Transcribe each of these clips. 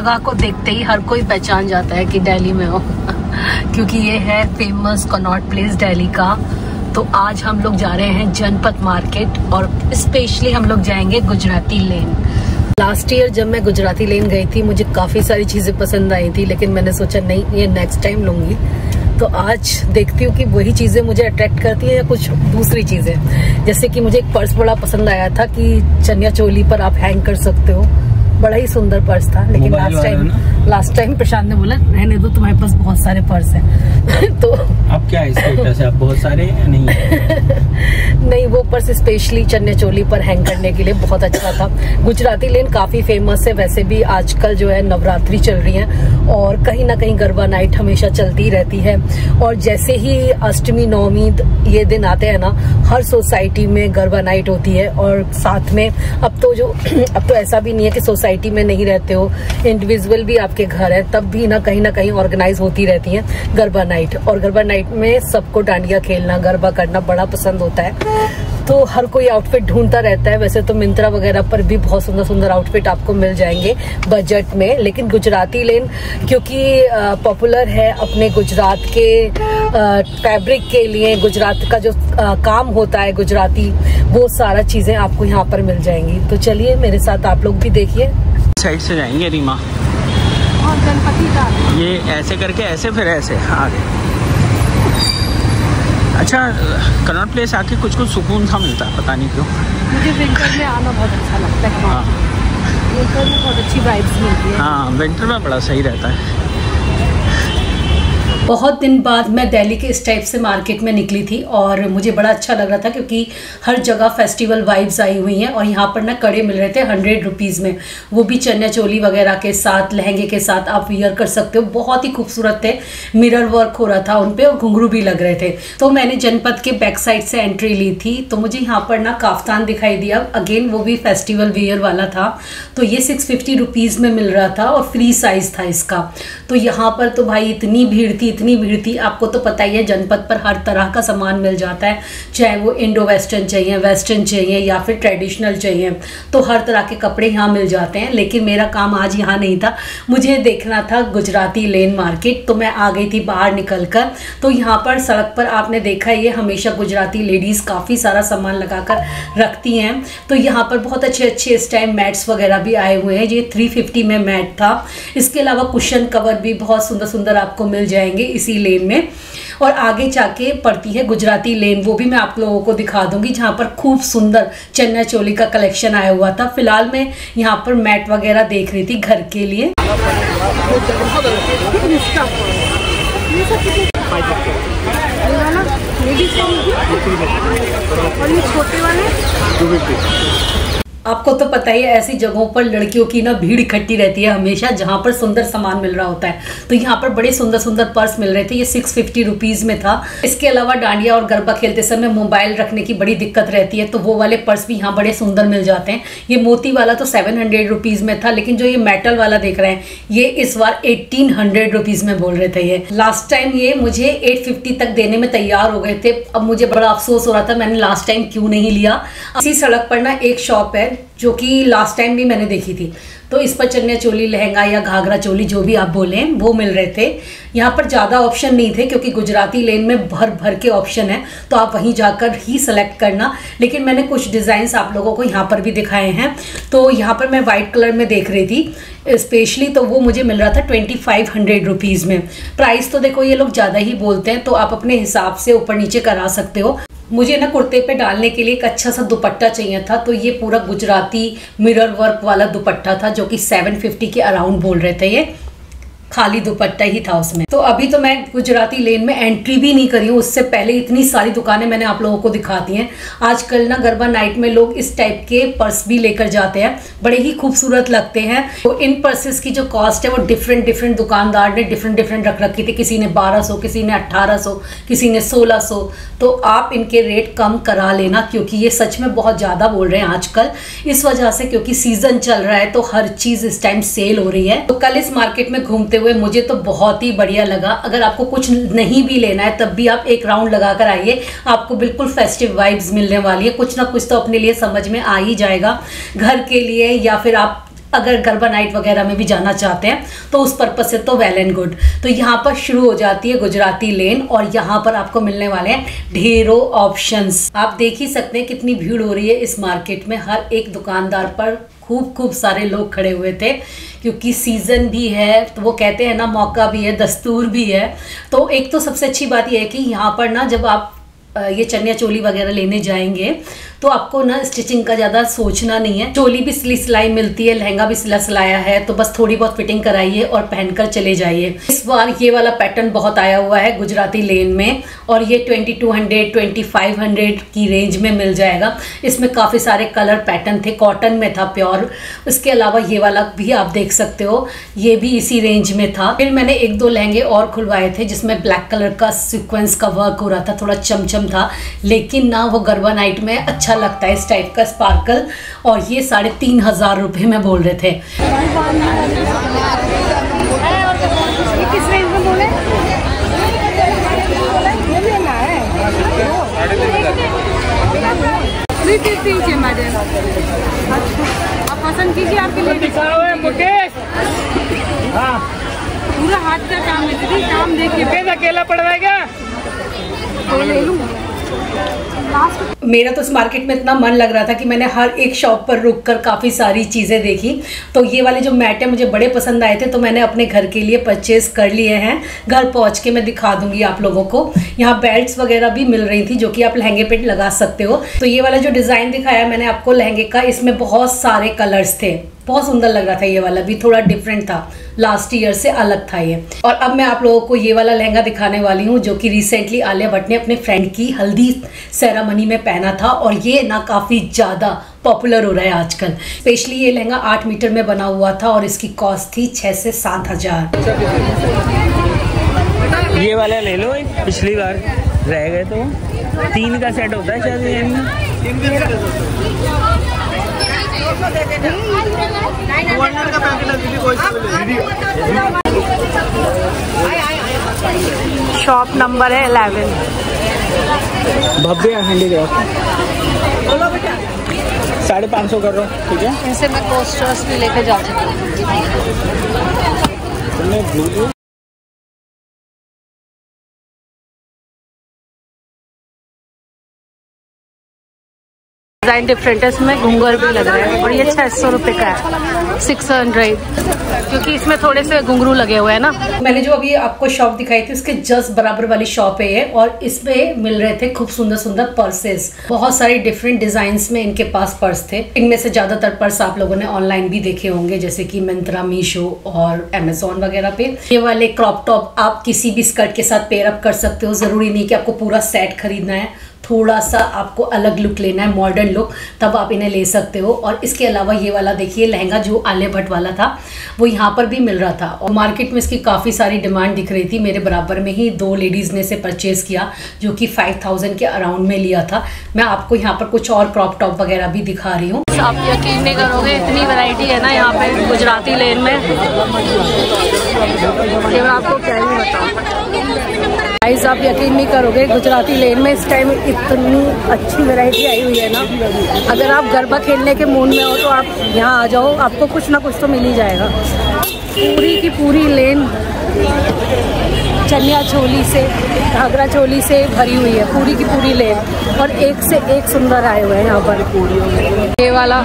जगह को देखते ही हर कोई पहचान जाता है कि दिल्ली में हो क्योंकि ये है फेमस कनॉट प्लेस दिल्ली का। तो आज हम लोग जा रहे हैं जनपथ मार्केट और स्पेशली हम लोग जाएंगे गुजराती लेन। लास्ट ईयर जब मैं गुजराती लेन गई थी मुझे काफी सारी चीजें पसंद आई थी, लेकिन मैंने सोचा नहीं, ये नेक्स्ट टाइम लूंगी। तो आज देखती हूँ कि वही चीजें मुझे अट्रैक्ट करती है या कुछ दूसरी चीजें। जैसे कि मुझे एक पर्स बड़ा पसंद आया था कि चनिया चोली पर आप हैंग कर सकते हो, बड़ा ही सुंदर पर्स था। लेकिन लास्ट टाइम प्रशांत ने बोला रहने दो, तुम्हारे पास बहुत सारे पर्स हैं तो अब क्या है स्टेटस है, आप बहुत सारे हैं नहीं नहीं, वो पर्स स्पेशली चन्या चोली पर हैंग करने के लिए बहुत अच्छा था। गुजराती लेन काफी फेमस है, वैसे भी आजकल जो है नवरात्रि चल रही है और कहीं ना कहीं गरबा नाइट हमेशा चलती रहती है। और जैसे ही अष्टमी नवमी ये दिन आते हैं ना, हर सोसाइटी में गरबा नाइट होती है। और साथ में अब तो ऐसा भी नहीं है कि सोसाइटी में नहीं रहते हो, इंडिविजुअल भी आपके घर है, तब भी ना कहीं ऑर्गेनाइज होती रहती है गरबा नाइट। और गरबा नाइट में सबको डांडिया खेलना, गरबा करना बड़ा पसंद होता है, तो हर कोई आउटफिट ढूंढता रहता है। वैसे तो मिंत्रा वगैरह पर भी बहुत सुंदर सुंदर आउटफिट आपको मिल जाएंगे बजट में, लेकिन गुजराती लेन क्योंकि पॉपुलर है अपने गुजरात के फैब्रिक के लिए, गुजरात का जो काम होता है गुजराती, वो सारा चीजें आपको यहाँ पर मिल जाएंगी। तो चलिए मेरे साथ आप लोग भी देखिए। साइड से जाएंगे रीमा, और गणपति का ये ऐसे करके ऐसे फिर ऐसे आगे। अच्छा, कनॉट प्लेस आके कुछ सुकून सा मिलता है, पता नहीं क्यों। मुझे विंटर में आना बहुत अच्छा लगता है। हाँ, विंटर में बहुत अच्छी वाइब्स मिलती है। हाँ, विंटर में बड़ा सही रहता है। बहुत दिन बाद मैं दिल्ली के इस टाइप से मार्केट में निकली थी और मुझे बड़ा अच्छा लग रहा था क्योंकि हर जगह फेस्टिवल वाइब्स आई हुई हैं। और यहाँ पर ना कड़े मिल रहे थे 100 रुपीज़ में, वो भी चनिया चोली वगैरह के साथ, लहंगे के साथ आप वियर कर सकते हो। बहुत ही खूबसूरत थे, मिरर वर्क हो रहा था उन पर और घुंघरू भी लग रहे थे। तो मैंने जनपथ के बैक साइड से एंट्री ली थी, तो मुझे यहाँ पर ना काफ्तान दिखाई दिया। अगेन वो भी फेस्टिवल वियर वाला था, तो ये 650 रुपीज़ में मिल रहा था और फ्री साइज था इसका। तो यहाँ पर तो भाई इतनी भीड़ थी। आपको तो पता ही है जनपथ पर हर तरह का सामान मिल जाता है, चाहे वो इंडो वेस्टर्न चाहिए, वेस्टर्न चाहिए या फिर ट्रेडिशनल चाहिए, तो हर तरह के कपड़े यहाँ मिल जाते हैं। लेकिन मेरा काम आज यहाँ नहीं था, मुझे देखना था गुजराती लेन मार्केट। तो मैं आ गई थी बाहर निकल कर। तो यहाँ पर सड़क पर आपने देखा ये हमेशा गुजराती लेडीज़ काफ़ी सारा सामान लगा कर रखती हैं। तो यहाँ पर बहुत अच्छे इस टाइम मैट्स वगैरह भी आए हुए हैं। ये 350 में मैट था। इसके अलावा कुशन कवर भी बहुत सुंदर आपको मिल जाएंगे इसी लेन में। और आगे जाके पड़ती है गुजराती लेन, वो भी मैं आप लोगों को दिखा दूंगी, जहाँ पर खूब सुंदर चनिया चोली का कलेक्शन आया हुआ था। फिलहाल मैं यहाँ पर मैट वगैरह देख रही थी घर के लिए। और ये छोटे वाले आपको तो पता ही है, ऐसी जगहों पर लड़कियों की ना भीड़ इकट्ठी रहती है हमेशा, जहाँ पर सुंदर सामान मिल रहा होता है। तो यहाँ पर बड़े सुंदर पर्स मिल रहे थे। ये 650 रुपीज़ में था। इसके अलावा डांडिया और गरबा खेलते समय मोबाइल रखने की बड़ी दिक्कत रहती है, तो वो वाले पर्स भी यहाँ बड़े सुंदर मिल जाते हैं। ये मोती वाला तो 700 रुपीज़ में था, लेकिन जो ये मेटल वाला देख रहे हैं ये इस बार 1800 रुपीज़ में बोल रहे थे। ये लास्ट टाइम ये मुझे 850 तक देने में तैयार हो गए थे। अब मुझे बड़ा अफसोस हो रहा था मैंने लास्ट टाइम क्यों नहीं लिया। इसी सड़क पर ना एक शॉप है जो कि लास्ट टाइम भी मैंने देखी थी, तो इस पर चनिया चोली, लहंगा या घाघरा चोली जो भी आप बोलें वो मिल रहे थे। यहाँ पर ज़्यादा ऑप्शन नहीं थे क्योंकि गुजराती लेन में भर के ऑप्शन है, तो आप वहीं जाकर ही सेलेक्ट करना। लेकिन मैंने कुछ डिज़ाइंस आप लोगों को यहाँ पर भी दिखाए हैं। तो यहाँ पर मैं वाइट कलर में देख रही थी स्पेशली, तो वो मुझे मिल रहा था 2500 रुपीज़ में। प्राइस तो देखो ये लोग ज़्यादा ही बोलते हैं, तो आप अपने हिसाब से ऊपर नीचे करा सकते हो। मुझे ना कुर्ते पे डालने के लिए एक अच्छा सा दुपट्टा चाहिए था, तो ये पूरा गुजराती मिरर वर्क वाला दुपट्टा था जो कि 750 के अराउंड बोल रहे थे। ये खाली दुपट्टा ही था उसमें। तो अभी तो मैं गुजराती लेन में एंट्री भी नहीं करी हूँ, उससे पहले इतनी सारी दुकानें मैंने आप लोगों को दिखा दी हैं। आजकल ना गरबा नाइट में लोग इस टाइप के पर्स भी लेकर जाते हैं, बड़े ही खूबसूरत लगते हैं। तो इन पर्सेस की जो कॉस्ट है वो डिफरेंट दुकानदार ने डिफरेंट रख रखी थी। किसी ने 1200, किसी ने 1800, किसी ने 1600। तो आप इनके रेट कम करा लेना क्योंकि ये सच में बहुत ज़्यादा बोल रहे हैं आजकल, इस वजह से क्योंकि सीजन चल रहा है तो हर चीज़ इस टाइम सेल हो रही है। तो कल इस मार्केट में घूमते हुए मुझे तो बहुत ही बढ़िया लगा। अगर आपको कुछ नहीं भी लेना है तब भी आप एक राउंड लगा कर आइए, आपको बिल्कुल फेस्टिव वाइब्स मिलने वाली है। कुछ ना कुछ तो अपने लिए समझ में आ ही जाएगा, घर के लिए या फिर आप अगर गरबा नाइट वगैरह में भी जाना चाहते हैं तो उस पर्पज से तो वेल एंड गुड। तो यहाँ पर शुरू हो जाती है गुजराती लेन और यहाँ पर आपको मिलने वाले हैं ढेरों ऑप्शंस। आप देख ही सकते हैं कितनी भीड़ हो रही है इस मार्केट में। हर एक दुकानदार पर खूब सारे लोग खड़े हुए थे क्योंकि सीज़न भी है, तो वो कहते हैं ना मौका भी है, दस्तूर भी है। तो एक तो सबसे अच्छी बात यह है कि यहाँ पर ना जब आप ये चनिया चोली वगैरह लेने जाएंगे तो आपको ना स्टिचिंग का ज़्यादा सोचना नहीं है। चोली भी सिली सिलाई मिलती है, लहंगा भी सिला सिलाया है, तो बस थोड़ी बहुत फिटिंग कराइए और पहनकर चले जाइए। इस बार ये वाला पैटर्न बहुत आया हुआ है गुजराती लेन में और ये 2200 2500 की रेंज में मिल जाएगा। इसमें काफ़ी सारे कलर पैटर्न थे, कॉटन में था प्योर। इसके अलावा ये वाला भी आप देख सकते हो, ये भी इसी रेंज में था। फिर मैंने एक दो लहंगे और खुलवाए थे जिसमें ब्लैक कलर का सीक्वेंस का वर्क हो रहा था, थोड़ा चमचम था, लेकिन ना वो गरबा नाइट में अच्छा लगता है इस टाइप का स्पार्कल। और ये 3500 रुपये में बोल रहे थे। किस रेंज में बोले? आप पसंद कीजिए, आपके लिए मुकेश। हाँ, पूरा हाथ का काम है दीदी, काम देखिए। अकेला पड़ रहा है क्या? ले लूं। मेरा तो इस मार्केट में इतना मन लग रहा था कि मैंने हर एक शॉप पर रुककर काफ़ी सारी चीज़ें देखी। तो ये वाले जो मैट है मुझे बड़े पसंद आए थे, तो मैंने अपने घर के लिए परचेज़ कर लिए हैं। घर पहुंच के मैं दिखा दूंगी आप लोगों को। यहाँ बेल्ट्स वगैरह भी मिल रही थी जो कि आप लहंगे पे लगा सकते हो। तो ये वाला जो डिज़ाइन दिखाया मैंने आपको लहंगे का, इसमें बहुत सारे कलर्स थे, बहुत सुंदर लग रहा था। ये वाला भी थोड़ा डिफरेंट था, लास्ट ईयर से अलग था ये। और अब मैं आप लोगों को ये वाला लहंगा दिखाने वाली हूँ जो कि रिसेंटली आलिया भट्ट ने अपने फ्रेंड की हल्दी सेरेमनी में पहना था और ये ना काफ़ी ज़्यादा पॉपुलर हो रहा है आजकल। स्पेशली ये लहंगा 8 मीटर में बना हुआ था और इसकी कॉस्ट थी 6 से 7 हज़ार। ये वाला ले लो, पिछली बार रह गए तो 3 का सेट होता है शायद। शॉप नंबर है 11। भव्य हैंडीक्राफ्ट 550 कर रहा हूँ, ठीक है। इनसे मैं कोस्टर्स भी लेकर जा सकती हूँ। डिज़ाइन डिफरेंट है, इसमें घुंघर भी लग रहा है और ये 600 रुपये का है, 600, क्योंकि इसमें थोड़े से घुंघरू लगे हुए हैं ना। मैंने जो अभी आपको शॉप दिखाई थी उसके जस्ट बराबर वाली शॉप है ये और इसमें मिल रहे थे खूब सुंदर सुंदर पर्सेस। बहुत सारे डिफरेंट डिजाइन्स में इनके पास पर्स थे। इनमें से ज्यादातर पर्स आप लोगों ने ऑनलाइन भी देखे होंगे, जैसे कि मिंत्रा, मीशो और अमेजोन वगैरह पे। ये वाले क्रॉप टॉप आप किसी भी स्कर्ट के साथ पेयर अप कर सकते हो, जरूरी नहीं कि आपको पूरा सेट खरीदना है। थोड़ा सा आपको अलग लुक लेना है, मॉडर्न लुक, तब आप इन्हें ले सकते हो। और इसके अलावा ये वाला देखिए लहंगा जो आलिया भट्ट वाला था वो यहाँ पर भी मिल रहा था और मार्केट में इसकी काफ़ी सारी डिमांड दिख रही थी। मेरे बराबर में ही 2 लेडीज़ ने इसे परचेज़ किया जो कि 5000 के अराउंड में लिया था। मैं आपको यहाँ पर कुछ और क्रॉप टॉप वगैरह भी दिखा रही हूँ। आप यकीन नहीं करोगे, इतनी वैरायटी है ना यहाँ पे गुजराती लेन में, ये मैं आपको क्या ही बताऊँ। गाइस आप यकीन नहीं करोगे, गुजराती लेन में इस टाइम इतनी अच्छी वैरायटी आई हुई है ना। अगर आप गरबा खेलने के मूड में हो तो आप यहाँ आ जाओ, आपको कुछ ना कुछ तो मिल ही जाएगा। पूरी की पूरी लेन चनिया चोली से, घाघरा चोली से भरी हुई है, पूरी की पूरी लेन, और एक से एक सुंदर आए हुए हैं यहाँ पर। ये वाला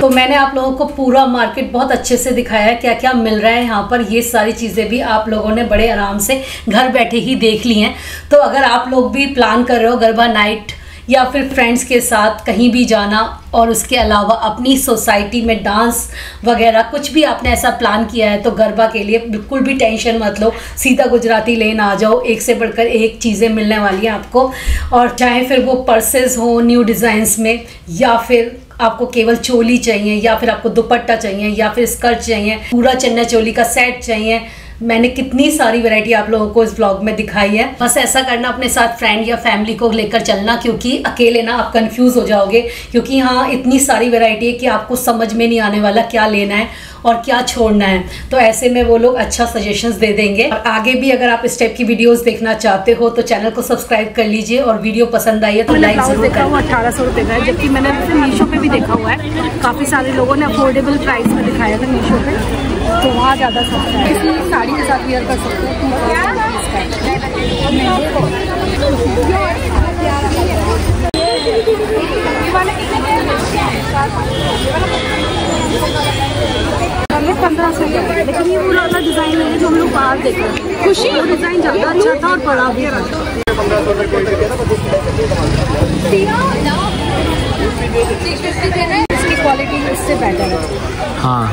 तो मैंने आप लोगों को पूरा मार्केट बहुत अच्छे से दिखाया है, क्या क्या मिल रहा है यहाँ पर। ये सारी चीज़ें भी आप लोगों ने बड़े आराम से घर बैठे ही देख ली हैं। तो अगर आप लोग भी प्लान कर रहे हो गरबा नाइट या फिर फ्रेंड्स के साथ कहीं भी जाना, और उसके अलावा अपनी सोसाइटी में डांस वगैरह कुछ भी आपने ऐसा प्लान किया है, तो गरबा के लिए बिल्कुल भी टेंशन मत लो, सीधा गुजराती लेन आ जाओ। एक से बढ़कर एक चीज़ें मिलने वाली हैं आपको, और चाहे फिर वो पर्सेस हो न्यू डिज़ाइंस में, या फिर आपको केवल चोली चाहिए, या फिर आपको दुपट्टा चाहिए, या फिर स्कर्ट चाहिए, पूरा चन्ना चोली का सेट चाहिए, मैंने कितनी सारी वैरायटी आप लोगों को इस व्लॉग में दिखाई है। बस ऐसा करना, अपने साथ फ्रेंड या फैमिली को लेकर चलना, क्योंकि अकेले ना आप कंफ्यूज हो जाओगे, क्योंकि यहाँ इतनी सारी वैरायटी है कि आपको समझ में नहीं आने वाला क्या लेना है और क्या छोड़ना है। तो ऐसे में वो लोग अच्छा सजेशंस दे देंगे। और आगे भी अगर आप इस टाइप की वीडियोस देखना चाहते हो तो चैनल को सब्सक्राइब कर लीजिए, और वीडियो पसंद आई है तो लाइक जरूर देखा हुआ 1800 रुपये का है, जबकि मैंने मीशो पे भी देखा हुआ है। काफ़ी सारे लोगों ने अफोर्डेबल प्राइस में दिखाया था मीशो पे, तो वहाँ ज़्यादा सस्ता है, इसलिए साड़ी के साथ वेयर कर सकते हो। ये 1500 का है, लेकिन ये पूरा वाला डिज़ाइन है जो हम लोग बाहर देख रहे हैं। खुशी वो डिज़ाइन ज़्यादा अच्छा था और बड़ा भी था। इसकी क्वालिटी इससे बेटर है। हाँ,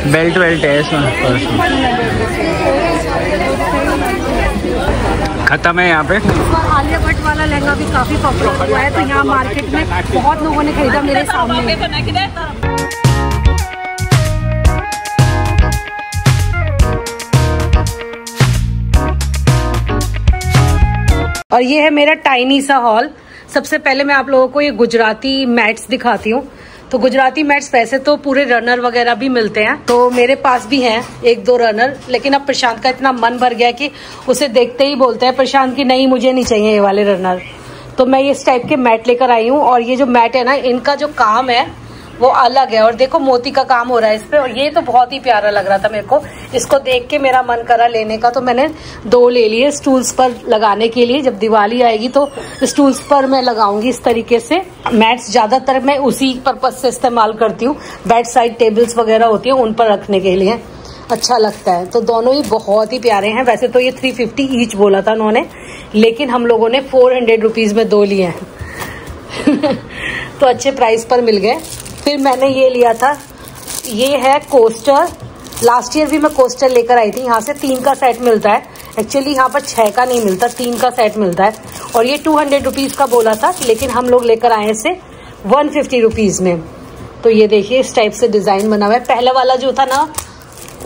बेल्ट है इसमें। खत्म है यहाँ पे। आलिया भट्ट वाला लहंगा भी काफ़ी पॉपुलर हुआ है, तो यहाँ मार्केट में बहुत लोगों ने खरीदा मेरे सामने। और ये है मेरा टाइनी सा हॉल। सबसे पहले मैं आप लोगों को ये गुजराती मैट्स दिखाती हूँ। तो गुजराती मैट्स वैसे तो पूरे रनर वगैरह भी मिलते हैं, तो मेरे पास भी हैं 1-2 रनर, लेकिन अब प्रशांत का इतना मन भर गया कि उसे देखते ही बोलते हैं प्रशांत की नहीं मुझे नहीं चाहिए ये वाले रनर। तो मैं इस टाइप के मैट लेकर आई हूँ, और ये जो मैट है ना, इनका जो काम है वो अलग है। और देखो मोती का काम हो रहा है इस पे, और ये तो बहुत ही प्यारा लग रहा था मेरे को। इसको देख के मेरा मन करा लेने का, तो मैंने 2 ले लिए स्टूल्स पर लगाने के लिए। जब दिवाली आएगी तो स्टूल्स पर मैं लगाऊंगी इस तरीके से। मैट्स ज्यादातर मैं उसी पर्पज से इस्तेमाल करती हूँ, बेड साइड टेबल्स वगैरह होती है उन पर रखने के लिए अच्छा लगता है। तो दोनों ही बहुत ही प्यारे हैं। वैसे तो ये 350 ईच बोला था उन्होंने, लेकिन हम लोगों ने 400 रुपीज में 2 लिए हैं तो अच्छे प्राइस पर मिल गए। फिर मैंने ये लिया था, ये है कोस्टर। लास्ट ईयर भी मैं कोस्टर लेकर आई थी। यहाँ से 3 का सेट मिलता है। एक्चुअली यहाँ पर 6 का नहीं मिलता, 3 का सेट मिलता है। और ये 200 रुपीज का बोला था, लेकिन हम लोग लेकर आए इसे 150 रुपीज में। तो ये देखिए इस टाइप से डिजाइन बना हुआ है। पहले वाला जो था ना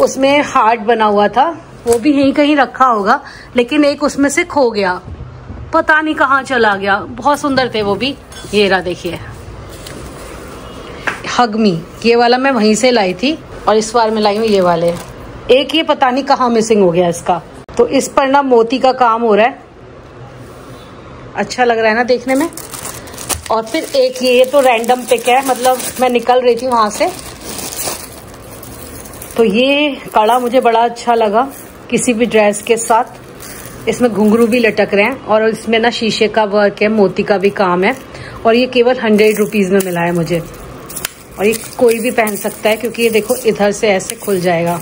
उसमें हार्ट बना हुआ था, वो भी यहीं कहीं रखा होगा, लेकिन एक उसमें से खो गया, पता नहीं कहाँ चला गया। बहुत सुंदर थे वो भी। ये रहा देखिए हगमी, ये वाला मैं वहीं से लाई थी, और इस बार मैं लाई हूँ ये वाले। एक ये पता नहीं कहाँ मिसिंग हो गया इसका। तो इस पर ना मोती का काम हो रहा है, अच्छा लग रहा है ना देखने में। और फिर एक ये तो रैंडम पिक है, मतलब मैं निकल रही थी वहां से, तो ये कड़ा मुझे बड़ा अच्छा लगा किसी भी ड्रेस के साथ। इसमें घुंघरू भी लटक रहे हैं, और इसमें ना शीशे का वर्क है, मोती का भी काम है। और ये केवल 100 रुपीज में मिला है मुझे, और ये कोई भी पहन सकता है, क्योंकि ये देखो इधर से ऐसे खुल जाएगा।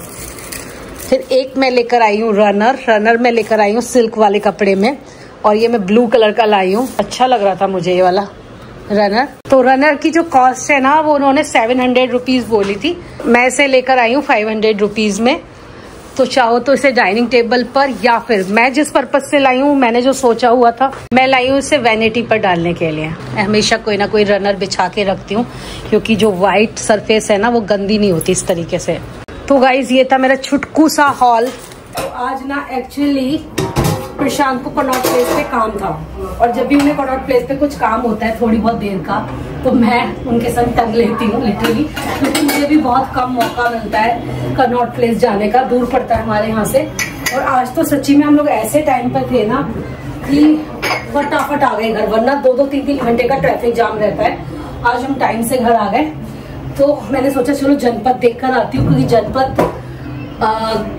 फिर एक मैं लेकर आई हूँ रनर में लेकर आई हूँ सिल्क वाले कपड़े में, और ये मैं ब्लू कलर का लाई हूँ। अच्छा लग रहा था मुझे ये वाला रनर। तो रनर की जो कॉस्ट है ना वो उन्होंने 700 रुपीज बोली थी, मैं इसे लेकर आई हूँ 500 रुपीज में। तो चाहो तो इसे डाइनिंग टेबल पर, या फिर मैं जिस पर्पज से लाई हूँ, मैंने जो सोचा हुआ था, मैं लाई हूँ इसे वैनिटी पर डालने के लिए। मैं हमेशा कोई ना कोई रनर बिछा के रखती हूँ, क्योंकि जो व्हाइट सरफेस है ना वो गंदी नहीं होती इस तरीके से। तो गाइज ये था मेरा छुटकू सा हॉल। तो आज ना एक्चुअली प्रशांत को कनॉट प्लेस पे काम था, और जब भी उन्हें कनॉट प्लेस पे कुछ काम होता है थोड़ी बहुत देर का, तो मैं उनके संग टंग लेती हूँ लिटरली, क्योंकि मुझे भी बहुत कम मौका मिलता है कनॉट प्लेस जाने का, दूर पड़ता है हमारे यहाँ से। और आज तो सच्ची में हम लोग ऐसे टाइम पर थे ना कि फटाफट आ गए घर, वरना 2-2, 3-3 घंटे का ट्रैफिक जाम रहता है। आज हम टाइम से घर आ गए, तो मैंने सोचा चलो जनपद देख कर आती हूँ, क्योंकि जनपद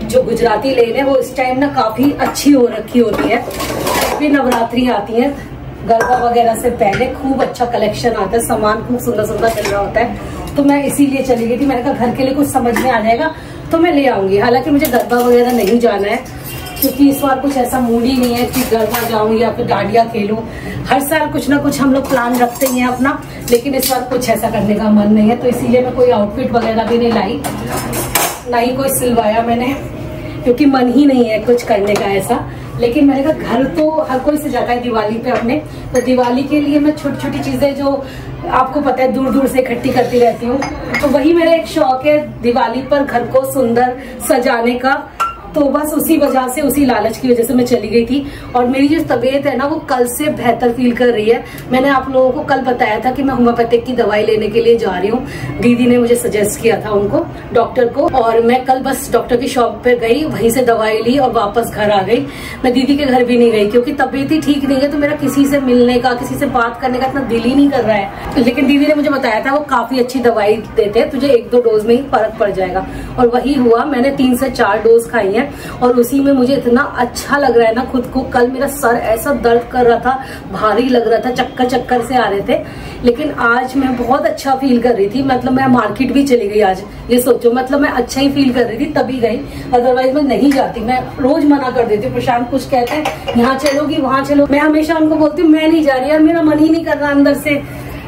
जो गुजराती लेन है वो इस टाइम ना काफी अच्छी हो रखी होती है। फिर नवरात्रि आती है, गरबा वगैरह से पहले खूब अच्छा कलेक्शन आता है, सामान खूब सुंदर सुंदर चल रहा होता है। तो मैं इसीलिए चली गई थी, मैंने कहा घर के लिए कुछ समझ में आ जाएगा तो मैं ले आऊंगी। हालांकि मुझे गरबा वगैरह नहीं जाना है, क्योंकि इस बार कुछ ऐसा मूड ही नहीं है कि गरबा जाऊं या फिर डांडिया खेलूं। हर साल कुछ ना कुछ हम लोग प्लान रखते ही हैं अपना, लेकिन इस बार कुछ ऐसा करने का मन नहीं है। तो इसीलिए मैं कोई आउटफिट वगैरह भी नहीं लाई, ना ही कोई सिलवाया मैंने, क्योंकि मन ही नहीं है कुछ करने का ऐसा। लेकिन मैंने कहा घर तो हर कोई से जाता है दिवाली पे अपने, तो दिवाली के लिए मैं छोटी छोटी चीजें जो आपको पता है दूर दूर से इकट्ठी करती रहती हूँ। तो वही मेरा एक शौक है दिवाली पर घर को सुंदर सजाने का तो बस उसी वजह से, उसी लालच की वजह से मैं चली गई थी। और मेरी जो तबीयत है ना वो कल से बेहतर फील कर रही है। मैंने आप लोगों को कल बताया था कि मैं होम्योपैथिक की दवाई लेने के लिए जा रही हूँ। दीदी ने मुझे सजेस्ट किया था उनको, डॉक्टर को, और मैं कल बस डॉक्टर की शॉप पे गई, वहीं से दवाई ली और वापस घर आ गई। मैं दीदी के घर भी नहीं गई क्योंकि तबीयत ही ठीक नहीं है, तो मेरा किसी से मिलने का, किसी से बात करने का इतना दिल ही नहीं कर रहा है। लेकिन दीदी ने मुझे बताया था वो काफी अच्छी दवाई देते हैं, तुझे 1-2 डोज में ही फर्क पड़ जाएगा। और वही हुआ, मैंने 3 से 4 डोज खाई है और उसी में मुझे इतना अच्छा लग रहा है ना खुद को। कल मेरा सर ऐसा दर्द कर रहा था, भारी लग रहा था, चक्कर से आ रहे थे, लेकिन आज मैं बहुत अच्छा फील कर रही थी। मतलब मैं मार्केट भी चली गई आज, ये सोचो, मतलब मैं अच्छा ही फील कर रही थी तभी गई, अदरवाइज मैं नहीं जाती। मैं रोज मना कर देती हूँ, प्रशांत कुछ कहते हैं यहाँ चलोगी वहां चलो, मैं हमेशा उनको बोलती हूँ मैं नहीं जा रही यार, मेरा मन ही नहीं कर रहा, अंदर से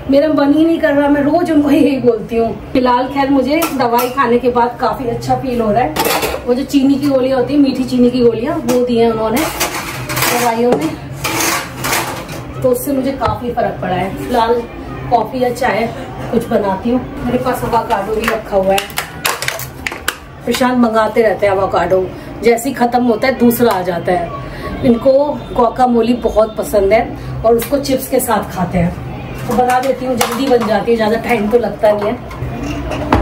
मेरा मन ही नहीं कर रहा। मैं रोज उनको यही बोलती हूँ। फिलहाल खैर मुझे दवाई खाने के बाद काफी अच्छा फील हो रहा है। वो जो चीनी की गोलियां होती है, मीठी चीनी की गोलियां, वो दी है उन्होंने दवाइयों में, तो उससे मुझे काफी फर्क पड़ा है। फिलहाल कॉफी या चाय कुछ बनाती हूँ। मेरे पास अवाकाडो भी रखा हुआ है, प्रशांत मंगाते रहते हैं अवाकाडो, जैसे ही खत्म होता है दूसरा आ जाता है। इनको गुआकामोली बहुत पसंद है और उसको चिप्स के साथ खाते हैं, तो बना देती हूँ, जल्दी बन जाती है, ज्यादा टाइम तो लगता नहीं है।